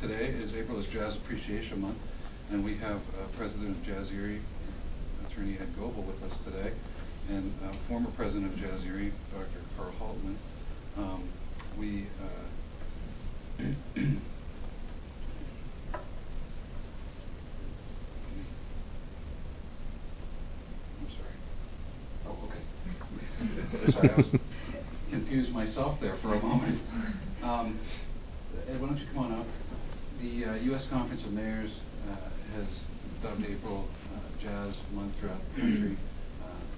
today is April is Jazz Appreciation Month, and we have President of JazzErie, Attorney Ed Goebel, with us today, and former President of JazzErie, Dr. Carl Haltman. I'm sorry. Oh, okay. Sorry, I was confused myself there for a moment. Ed, why don't you come on up? The U.S. Conference of Mayors has dubbed April Jazz Month throughout the country.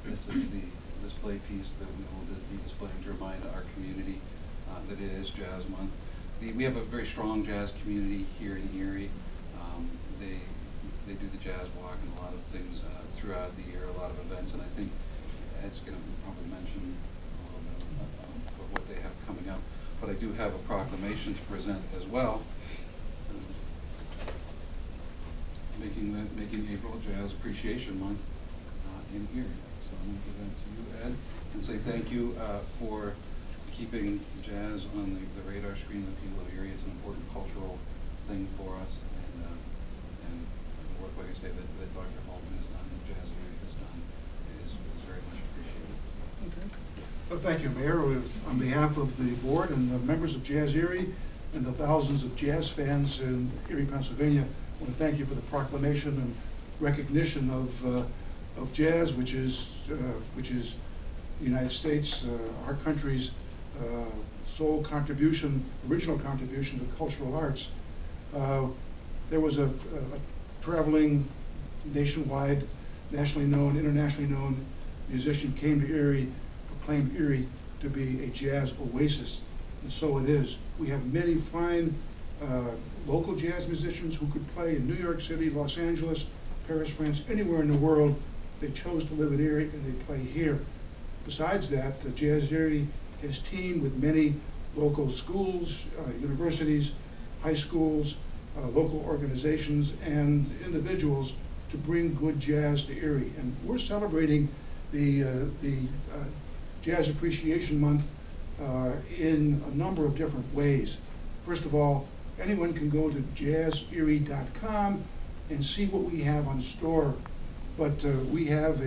This is the display piece that we will be displaying to remind our community that it is Jazz Month. We have a very strong jazz community here in Erie. They do the jazz walk and a lot of things throughout the year, a lot of events, and I think Ed's going to probably mention a little bit of what they have coming up. But I do have a proclamation to present as well, making April Jazz Appreciation Month in Erie. So I'm going to give that to you, Ed, and say thank you for keeping jazz on the radar screen of the people of Erie. It's an important cultural thing for us, and the work, like I say, that Dr. Haltman has done, that JazzErie has done, is very much appreciated. Okay. Well, thank you, Mayor. On behalf of the board and the members of JazzErie and the thousands of jazz fans in Erie, Pennsylvania, I want to thank you for the proclamation and recognition of jazz, which is the United States, our country's sole contribution, original contribution to cultural arts. There was a traveling, nationwide, nationally known, internationally known musician came to Erie, proclaimed Erie to be a jazz oasis, and so it is. We have many fine local jazz musicians who could play in New York City, Los Angeles, Paris, France, anywhere in the world. They chose to live in Erie and they play here. Besides that, the JazzErie has teamed with many local schools, universities, high schools, local organizations, and individuals to bring good jazz to Erie. And we're celebrating the Jazz Appreciation Month in a number of different ways. First of all, anyone can go to JazzErie.com and see what we have on store. But we have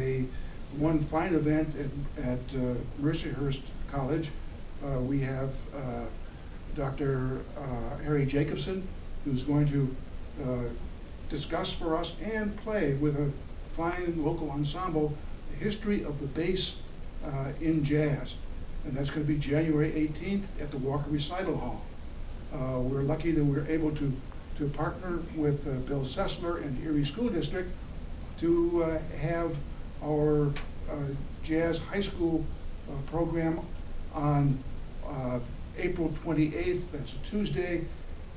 one fine event at Mercyhurst College. We have Dr. Harry Jacobson, who's going to discuss for us and play with a fine local ensemble the history of the bass in jazz. And that's going to be January 18th at the Walker Recital Hall. We're lucky that we're able to partner with Bill Sessler and Erie School District to have our jazz high school program on April 28th, that's a Tuesday.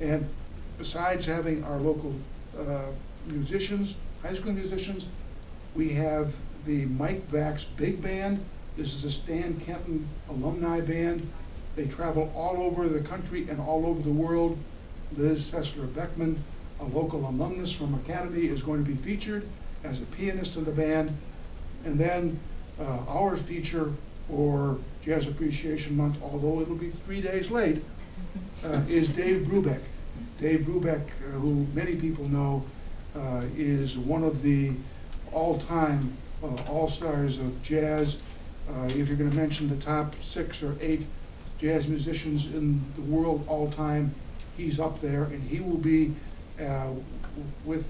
And besides having our local musicians, high school musicians, we have the Mike Vax Big Band. This is a Stan Kenton alumni band. They travel all over the country and all over the world. Liz Sessler-Beckman, a local alumnus from Academy, is going to be featured as a pianist in the band. And then our feature for Jazz Appreciation Month, although it'll be 3 days late, is Dave Brubeck. Dave Brubeck, who many people know, is one of the all-time all-stars of jazz. If you're going to mention the top 6 or 8 jazz musicians in the world all-time, he's up there, and he will be with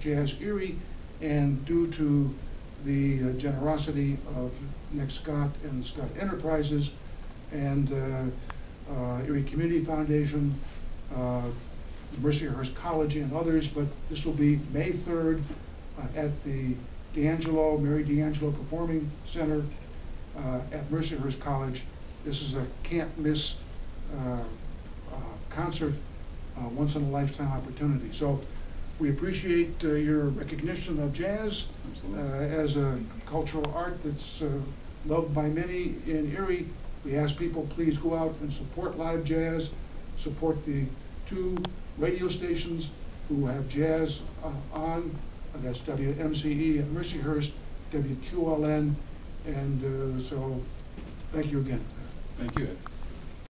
JazzErie, and due to the generosity of Nick Scott and Scott Enterprises and Erie Community Foundation, Mercyhurst College and others, but this will be May 3rd at the Mary D'Angelo Performing Center at Mercyhurst College. This is a can't-miss concert, once-in-a-lifetime opportunity. So we appreciate your recognition of jazz as a cultural art that's loved by many in Erie. We ask people, please go out and support live jazz, support the 2 radio stations who have jazz on. That's WMCE at Mercyhurst, WQLN, and so thank you again. Thank you, Ed.